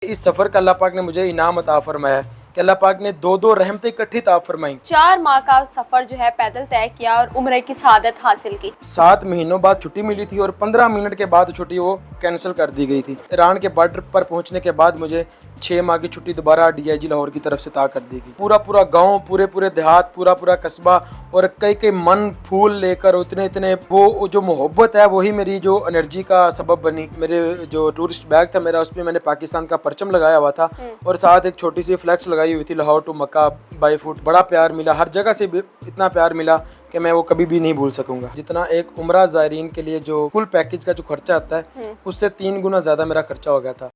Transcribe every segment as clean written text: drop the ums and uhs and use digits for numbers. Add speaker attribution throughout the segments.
Speaker 1: इस सफ़र का अल्लाह पाक ने मुझे इनाम अता फरमाया कि अल्लाह पाक ने दो दो रहमतें इकट्ठी अता फरमाई।
Speaker 2: 4 माह का सफर जो है पैदल तय किया और उम्र की सआदत हासिल की।
Speaker 1: 7 महीनों बाद छुट्टी मिली थी और 15 मिनट के बाद छुट्टी वो कैंसिल कर दी गई थी। ईरान के बॉर्डर पर पहुंचने के बाद मुझे 6 माह की छुट्टी दोबारा DIG लाहौर की तरफ से अता कर दी गई। पूरा पूरा गांव, पूरे पूरे देहात, पूरा पूरा कस्बा और कई कई मन फूल लेकर इतने इतने वो जो मोहब्बत है वही मेरी जो एनर्जी का सबब बनी। मेरे जो टूरिस्ट बैग था मेरा, उस पर मैंने पाकिस्तान का परचम लगाया हुआ था और साथ एक छोटी सी फ्लैक्स लगाई हुई थी Lahore to Mecca by foot. बड़ा प्यार मिला, हर जगह से इतना प्यार मिला कि मैं वो कभी भी नहीं भूल सकूंगा। जितना एक उम्रा ज़ायरीन के लिए जो फुल पैकेज का जो खर्चा आता है उससे 3 गुना ज़्यादा मेरा खर्चा हो गया था।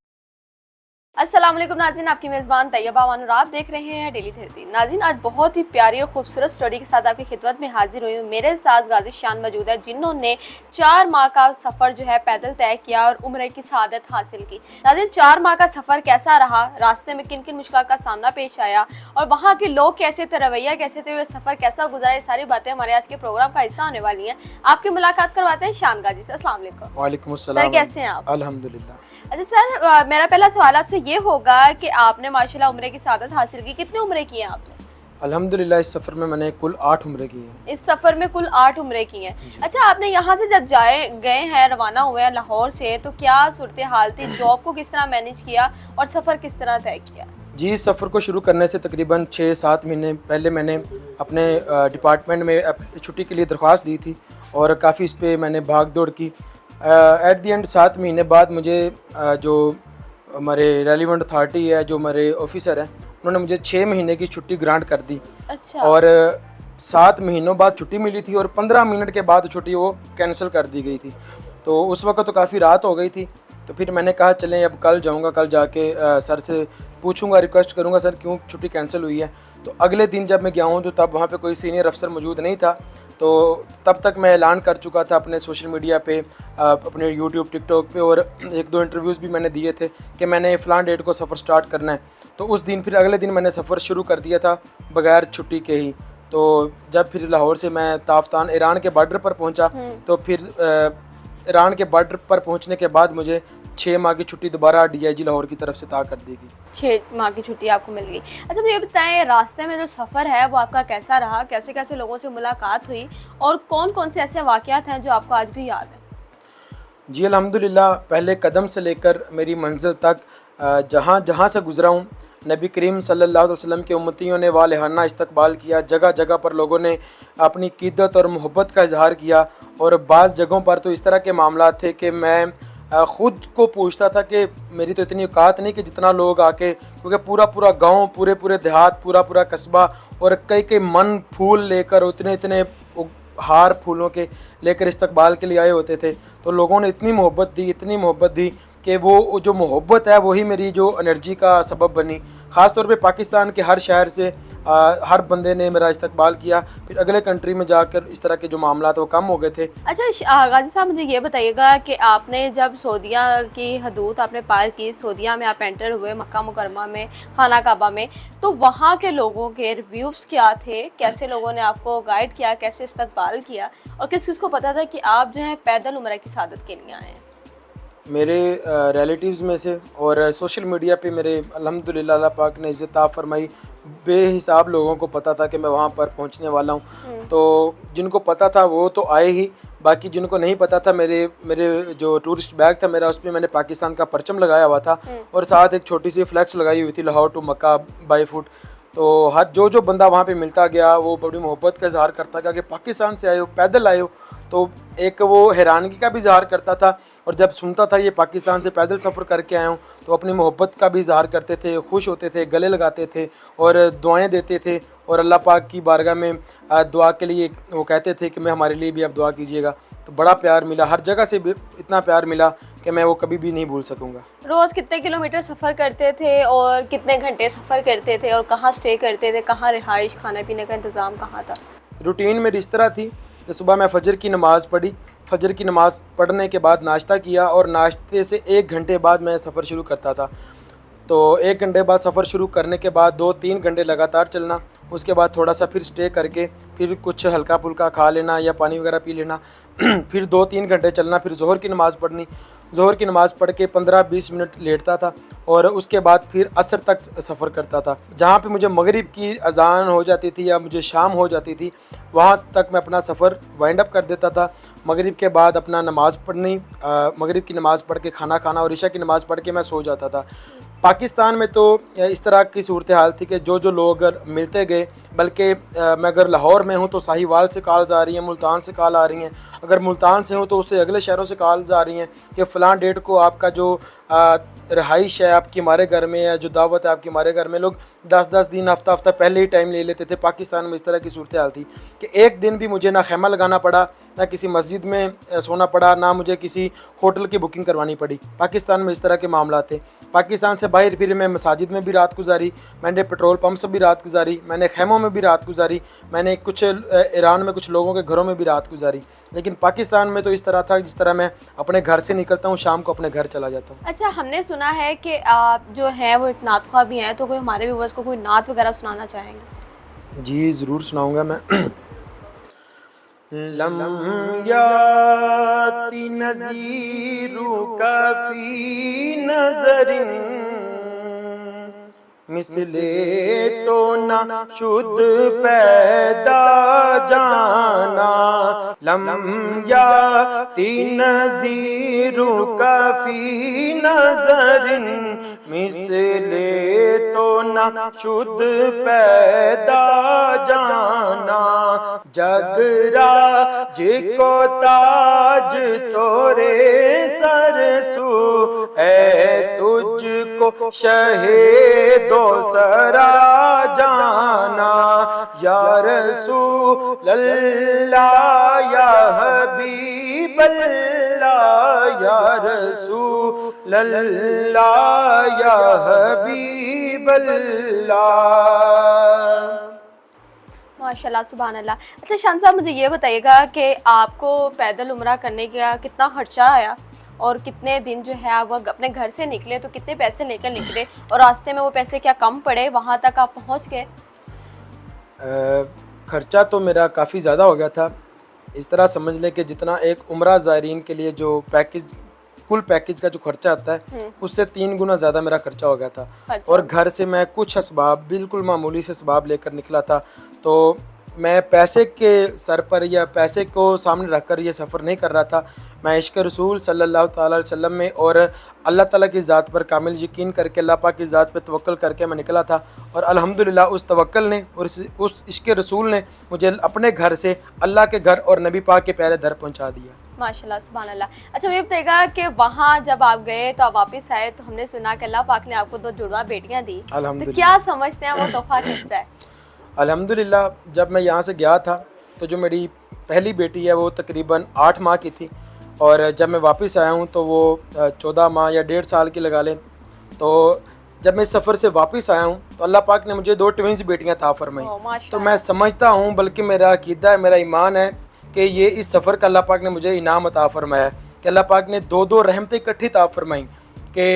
Speaker 2: अस्सलाम वालेकुम नाज़रीन, आपकी मेज़बान तैयबा बानो, आप देख रहे हैं डेली थेरेपी। नाज़रीन, आज बहुत ही प्यारी और खूबसूरत स्टोरी के साथ आपकी खिदमत में हाजिर हुई हूँ। मेरे साथ गाजी शान मौजूद है जिन्होंने 4 माह का सफ़र जो है पैदल तय किया और उम्र की सआदत हासिल की। नाज़रीन, 4 माह का सफ़र कैसा रहा, रास्ते में किन किन मुश्किल का सामना पेश आया और वहाँ के लोग कैसे थे, रवैया कैसे थे, सफ़र कैसा गुजरा, ये सारी बातें हमारे आज के प्रोग्राम का हिस्सा होने वाली हैं। आपकी मुलाकात करवाते हैं शान गाजी से। अस्सलाम वालेकुम।
Speaker 1: वालेकुम अस्सलाम।
Speaker 2: सर, कैसे हैं आप?
Speaker 1: अल्हम्दुलिल्लाह।
Speaker 2: अच्छा सर, मेरा पहला सवाल आपसे ये होगा कि आपने माशाल्लाह उम्रे की सआदत हासिल की। कितने उम्रे किए हैं आपने?
Speaker 1: अल्हम्दुलिल्लाह इस सफ़र में मैंने कुल 8 उम्रे की हैं।
Speaker 2: इस सफ़र में कुल 8 उम्रे की हैं। अच्छा, आपने यहाँ से जब गए हैं, रवाना हुए हैं लाहौर से, तो क्या सूरत हाल थी, जॉब को किस तरह मैनेज किया और सफ़र किस तरह तय किया?
Speaker 1: जी, इस सफ़र को शुरू करने से तकरीबन 6-7 महीने पहले मैंने अपने डिपार्टमेंट में छुट्टी के लिए दरख्वास्त दी थी और काफ़ी इस पर मैंने भाग दौड़ की। एट दी एंड 7 महीने बाद मुझे जो हमारे रेलिवेंट अथॉरिटी है, जो हमारे ऑफिसर हैं, उन्होंने मुझे 6 महीने की छुट्टी ग्रांट कर दी।
Speaker 2: अच्छा।
Speaker 1: और 7 महीनों बाद छुट्टी मिली थी और 15 मिनट के बाद छुट्टी वो कैंसिल कर दी गई थी। तो उस वक्त तो काफ़ी रात हो गई थी, तो फिर मैंने कहा चलें अब कल जाऊंगा, कल जाके सर से पूछूंगा, रिक्वेस्ट करूंगा सर क्यों छुट्टी कैंसिल हुई है। तो अगले दिन जब मैं गया हूँ तो तब वहाँ पे कोई सीनियर अफसर मौजूद नहीं था। तो तब तक मैं ऐलान कर चुका था अपने सोशल मीडिया पे, अपने यूट्यूब, टिकटॉक पे और 1-2 इंटरव्यूज़ भी मैंने दिए थे कि मैंने फ़लाँ डेट को सफ़र स्टार्ट करना है। तो उस दिन फिर अगले दिन मैंने सफ़र शुरू कर दिया था बग़ैर छुट्टी के ही। तो जब फिर लाहौर से मैं ताफ्तान ईरान के बॉर्डर पर पहुंचा, तो फिर ईरान के बॉर्डर पर पहुंचने के बाद मुझे 6 माह की छुट्टी दोबारा DIG लाहौर की तरफ से अता कर दी गई।
Speaker 2: 6 माह की छुट्टी आपको मिल गई। अच्छा, मुझे ये बताएं, रास्ते में जो सफ़र है वो आपका कैसा रहा, कैसे कैसे लोगों से मुलाकात हुई और कौन कौन से ऐसे वाक़यात हैं जो आपको आज भी याद हैं?
Speaker 1: जी अल्हम्दुलिल्लाह, पहले कदम से लेकर मेरी मंजिल तक जहाँ जहाँ से गुज़रा हूँ, नबी करीम सल्लल्लाहु अलैहि वसल्लम के उम्मतियों ने वालेहाना इस्तकबाल किया। जगह जगह पर लोगों ने अपनी क़ीदत और मोहब्बत का इजहार किया और बाज़ जगहों पर तो इस तरह के मामला थे कि मैं ख़ुद को पूछता था कि मेरी तो इतनी औकात नहीं कि जितना लोग आके, क्योंकि पूरा पूरा गांव, पूरे पूरे देहात, पूरा पूरा कस्बा और कई कई मन फूल लेकर इतने इतने हार फूलों के लेकर इस्तकबाल के लिए आए होते थे। तो लोगों ने इतनी मोहब्बत दी, इतनी मोहब्बत दी कि वो जो मोहब्बत है वही मेरी जो एनर्जी का सबब बनी। ख़ास तौर पे पाकिस्तान के हर शहर से हर बंदे ने मेरा इस्तकबाल किया। फिर अगले कंट्री में जाकर इस तरह के जो मामला वो कम हो गए थे।
Speaker 2: अच्छा गाजी साहब, मुझे ये बताइएगा कि आपने जब सऊदीया की हदूद आपने पार की, सऊदीया में आप एंटर हुए, मक्का मुकरमा में, खाना काबा में, तो वहाँ के लोगों के रिव्यूज़ क्या थे? कैसे लोगों ने आपको गाइड किया, कैसे इस्तकबाल किया और किस किस को पता था कि आप जो है पैदल उम्र की सआदत के लिए आए हैं?
Speaker 1: मेरे रिलेटिव्स में से और सोशल मीडिया पे मेरे अल्हम्दुलिल्लाह अल्लाह पाक ने इज़्ज़त फरमाई, बेहिसाब लोगों को पता था कि मैं वहाँ पर पहुँचने वाला हूँ। तो जिनको पता था वो तो आए ही, बाकी जिनको नहीं पता था, मेरे जो टूरिस्ट बैग था मेरा, उस पर मैंने पाकिस्तान का परचम लगाया हुआ था और साथ एक छोटी सी फ्लैक्स लगाई हुई थी Lahore to Mecca by foot. तो हर जो बंदा वहाँ पे मिलता गया वो बड़ी मोहब्बत का इजहार करता गया कि पाकिस्तान से आए हो, पैदल आए हो। तो एक वो हैरानगी का भी इजहार करता था और जब सुनता था ये पाकिस्तान से पैदल सफ़र करके आए हूँ तो अपनी मोहब्बत का भी इजहार करते थे, खुश होते थे, गले लगाते थे और दुआएं देते थे और अल्लाह पाक की बारगाह में दुआ के लिए वो कहते थे कि मैं हमारे लिए भी आप दुआ कीजिएगा। तो बड़ा प्यार मिला, हर जगह से इतना प्यार मिला कि मैं वो कभी भी नहीं भूल सकूँगा।
Speaker 2: रोज़ कितने किलोमीटर सफ़र करते थे और कितने घंटे सफ़र करते थे और कहाँ स्टे करते थे, कहाँ रिहाइश, खाने पीने का इंतज़ाम कहाँ था?
Speaker 1: रूटीन मेरी इस तरह थी कि सुबह मैं फ़जर की नमाज़ पढ़ी, फ़जर की नमाज़ पढ़ने के बाद नाश्ता किया और नाश्ते से 1 घंटे बाद मैं सफ़र शुरू करता था। तो 1 घंटे बाद सफ़र शुरू करने के बाद 2-3 घंटे लगातार चलना, उसके बाद थोड़ा सा फिर स्टे करके फिर कुछ हल्का फुल्का खा लेना या पानी वगैरह पी लेना, फिर 2-3 घंटे चलना, फिर ज़ोहर की नमाज़ पढ़नी, ज़ोहर की नमाज़ पढ़ के 15-20 मिनट लेटता था और उसके बाद फिर असर तक सफ़र करता था। जहाँ पे मुझे मगरिब की अज़ान हो जाती थी या मुझे शाम हो जाती थी, वहाँ तक मैं अपना सफ़र वाइंड अप कर देता था। मगरिब के बाद अपना नमाज़ पढ़नी, मगरिब की नमाज़ पढ़ के खाना खाना और इशा की नमाज़ पढ़ के मैं सो जाता था। पाकिस्तान में तो इस तरह की सूरत हाल थी कि जो लोग अगर मिलते गए, बल्कि मैं अगर लाहौर में हूँ तो साहिवाल से कॉल्स आ रही हैं, मुल्तान से कॉल आ रही हैं, अगर मुल्तान से हूँ तो उससे अगले शहरों से कॉल्स आ रही हैं कि फ़लाँ डेट को आपका जो रहाइश है आपकी हमारे घर में, या जो दावत है आपकी हमारे घर में। लोग 10-10 दिन हफ्ता पहले ही टाइम ले लेते थे। पाकिस्तान में इस तरह की सूरत हाल थी कि एक दिन भी मुझे ना खैमा लगाना पड़ा, ना किसी मस्जिद में सोना पड़ा, ना मुझे किसी होटल की बुकिंग करवानी पड़ी। पाकिस्तान में इस तरह के मामला थे। पाकिस्तान से बाहर फिर मैं मसाजिद में भी रात गुजारी, मैंने पेट्रोल पंप से भी रात गुजारी, मैंने खैमों में भी रात गुजारी, मैंने कुछ ईरान में कुछ लोगों के घरों में भी रात गुजारी। लेकिन पाकिस्तान में तो इस तरह था जिस तरह मैं अपने घर से निकलता हूँ, शाम को अपने घर चला जाता हूँ।
Speaker 2: अच्छा, हमने सुना है कि आप जो हैं वो एक नात ख्वाह भी हैं, तो कोई हमारे व्यूवर्स को कोई नात वगैरह सुनाना चाहेंगे?
Speaker 1: जी ज़रूर सुनाऊँगा मैं। लम याति नज़ीरु का फ़ी नज़रिन, मिसले तो ना शुद्ध पैदा जाना। लम याति नज़ीरु का फ़ी नज़रिन, मिसले तो ना शुद्ध पैदा जाना। जगरा जिको ताज तोरे सरसू, है तुझको शहे दो सरा जाना। या रसूल अल्लाह या हबीब अल्लाह, या रसूल अल्लाह या हबीब अल्लाह।
Speaker 2: माशाल्लाह, सुभान अल्लाह। अच्छा शान साहब, मुझे ये बताइएगा कि आपको पैदल उम्रा करने का कितना खर्चा आया और कितने दिन जो है आप अपने घर से निकले, तो कितने पैसे लेकर निकले और रास्ते में वो पैसे क्या कम पड़े, वहाँ तक आप पहुँच गए?
Speaker 1: खर्चा तो मेरा काफ़ी ज़्यादा हो गया था। इस तरह समझ लें कि जितना एक उम्रा ज़ायरीन के लिए जो पैकेज, कुल पैकेज का जो खर्चा आता है, उससे 3 गुना ज़्यादा मेरा खर्चा हो गया था। और घर से मैं कुछ असबाब, बिल्कुल मामूली से असबाब लेकर निकला था। तो मैं पैसे के सर पर या पैसे को सामने रखकर ये सफ़र नहीं कर रहा था। मैं इश्क़ रसूल सल्लल्लाहु ताला अलैहि वसल्लम में और अल्लाह ताला की ज़ात पर कामिल यकीन करके, अल्लाह पाक की ज़ात पर तवक्ल करके मैं निकला था। और अल्हम्दुलिल्लाह उस तवक्ल ने और उस इश्क़ रसूल ने मुझे अपने घर से अल्लाह के घर और नबी पाक के प्यारे दर पहुँचा दिया।
Speaker 2: माशाल्लाह, सुभान अल्लाह। अच्छा, मुझे बताइएगा कि वहाँ जब आप गए तो आप वापस आए, तो हमने सुना कि अल्लाह पाक ने आपको 2 जुड़वा बेटियाँ दी, तो क्या समझते हैं वो तोहफा कैसा है?
Speaker 1: अल्हम्दुलिल्लाह, जब मैं यहाँ से गया था तो जो मेरी पहली बेटी है वो तकरीबन 8 माह की थी, और जब मैं वापस आया हूँ तो वो 14 माह या 1.5 साल की लगा लें। तो जब मैं इस सफ़र से वापस आया हूँ तो अल्लाह पाक ने मुझे 2 ट्विंस बेटियाँ अता फरमाई। तो मैं समझता हूँ, बल्कि मेरा अकीदा है, मेरा ईमान है कि ये इस सफ़र का अल्लाह पाक ने मुझे इनाम अता फरमाया है कि अल्लाह पाक ने 2 रहमतें इकट्ठी अता फरमाई कि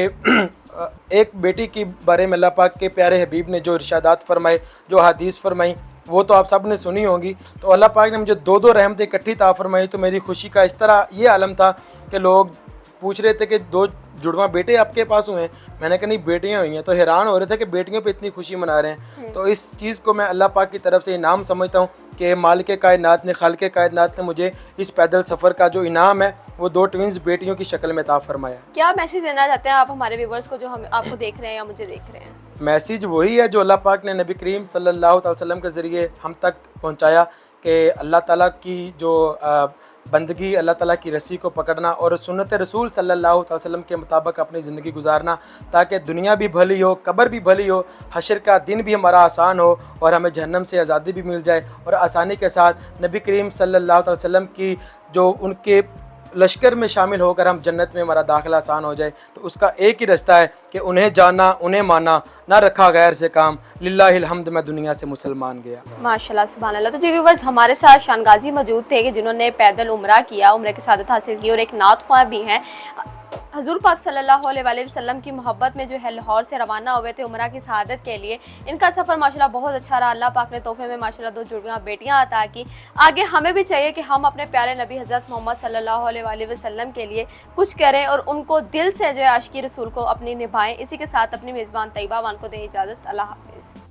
Speaker 1: एक बेटी के बारे में अल्लाह पाक के प्यारे हबीब ने जो इरशादात फरमाए, जो हदीस फरमाई, वो तो आप सब ने सुनी होंगी। तो अल्लाह पाक ने मुझे 2 रहमतें इकट्ठी अता फरमाई। तो मेरी खुशी का इस तरह ये आलम था कि लोग पूछ रहे थे कि 2 जुड़वा बेटे आपके पास हुए हैं। मैंने कहा नहीं, बेटियां हुई हैं। तो हैरान हो रहे थे कि बेटियों पे इतनी खुशी मना रहे हैं। तो इस चीज़ को मैं अल्लाह पाक की तरफ से इनाम समझता हूँ कि मालिक कायनात ने, खालिक कायनात ने मुझे इस पैदल सफ़र का जो इनाम है वो 2 ट्विंस बेटियों की शक्ल में अता फरमाया।
Speaker 2: क्या मैसेज देना चाहते हैं आप हमारे व्यूवर्स को जो हम आपको देख रहे हैं या मुझे देख रहे हैं?
Speaker 1: मैसेज वही है जो अल्लाह पाक ने नबी करीम सल्लल्लाहु अलैहि वसल्लम के ज़रिए हम तक पहुँचाया कि अल्लाह ताला की जो बंदगी, अल्लाह ताला की रस्सी को पकड़ना और सुन्नत रसूल सल्लल्लाहु अलैहि वसल्लम के मुताबिक अपनी ज़िंदगी गुजारना, ताकि दुनिया भी भली हो, कब्र भी भली हो, हशर का दिन भी हमारा आसान हो और हमें जहन्नम से आज़ादी भी मिल जाए। और आसानी के साथ नबी करीम सल्लल्लाहु अलैहि वसल्लम की जो उनके लश्कर में शामिल होकर हम जन्नत में हमारा दाखिला आसान हो जाए। तो उसका एक ही रास्ता है कि उन्हें जाना, उन्हें माना, ना रखा गैर से काम, लिल्लाहिल हम्द, मैं दुनिया से मुसलमान गया।
Speaker 2: माशाल्लाह, सुभान अल्लाह। तो जी व्यूअर्स, हमारे साथ शान गाजी मौजूद थे कि जिन्होंने पैदल उम्रा किया, उम्र की सादत हासिल की और एक नात ख्वाह भी हैं। हजूर पाक सल्लल्लाहु अलैहि वसल्लम की मोहब्बत में जो है लाहौर से रवाना हुए थे उम्रा की शहादत के लिए। इनका सफ़र माशाल्लाह बहुत अच्छा रहा। अल्लाह पाक ने तोहफे में माशाल्लाह 2 जुड़वा बेटियां अता की। आगे हमें भी चाहिए कि हम अपने प्यारे नबी हज़रत मोहम्मद सल्लल्लाहु अलैहि वसल्लम के लिए कुछ करें और उनको दिल से जो है आशिकी रसूल को अपनी निभाएं। इसी के साथ अपनी मेज़बान तैयबा वान को दें इजाज़त। अल्लाह हाफ़िज़।